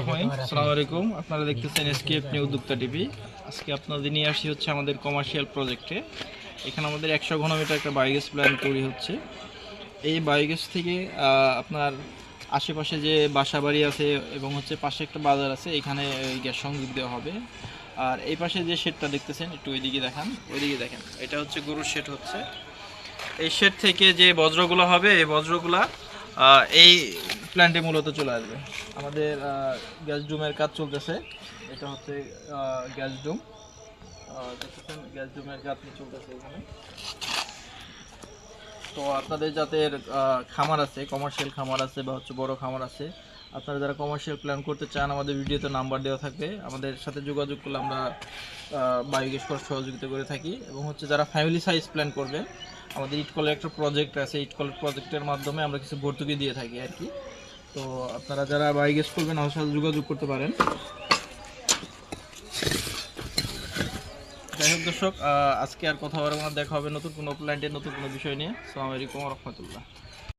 রহিম। আসসালামু আলাইকুম। আপনারা দেখতেছেন এসকেএফ নিউ উদ্যোক্তা টিভি। আজকে আপনাদের নিয়ে আসি হচ্ছে আমাদের কমার্শিয়াল প্রজেক্টে। এখানে আমাদের 100 ঘনমিটার একটা বায়োগ্যাস প্ল্যান্ট তৈরি হচ্ছে। এই বায়োগ্যাস থেকে আপনার আশেপাশে যে বাসা বাড়ি আছে এবং হচ্ছে পাশে একটা বাজার আছে, এখানে গ্যাস সংযোগ দেওয়া হবে। আর এই পাশে যে শেডটা দেখতেছেন, একটু ওইদিকে দেখান, ওইদিকে দেখেন, এটা হচ্ছে গরুর শেড হচ্ছে। এই শেড থেকে যে বজ্রগুলো হবে, এই বজ্রগুলা এই প্ল্যান্টে মূলত চলে আসবে। আমাদের গ্যাস ডুমের কাজ চলতেছে। এটা হচ্ছে গ্যাস ডুম, দেখতেছেন গ্যাস ডুমের কাজ চলতেছে এখানে। তো আপনাদের যাদের খামার আছে, কমার্শিয়াল খামার আছে বা হচ্ছে বড় খামার আছে, আপনারা যারা কমার্শিয়াল প্ল্যান করতে চান, আমাদের ভিডিওতে নাম্বার দেওয়া থাকবে, আমাদের সাথে যোগাযোগ করলে আমরা বায়োগ্যাস করার সহযোগিতা করে থাকি। এবং হচ্ছে যারা ফ্যামিলি সাইজ প্ল্যান করবেন, আমাদের ইটকলের একটা প্রজেক্ট আছে, ইটকলের প্রজেক্টের মাধ্যমে আমরা কিছু ভর্তুকি দিয়ে থাকি আর কি। তো আপনারা যারা বায়োগ্যাস করবেন আমাদের সাথে যোগাযোগ করতে পারেন। যাই হোক দর্শক, আজকে আর কথা বলবো না, দেখা হবে নতুন কোনো প্ল্যান্টের নতুন কোনো বিষয় নিয়ে। আসসালামু আলাইকুম ওয়া রাহমাতুল্লাহ।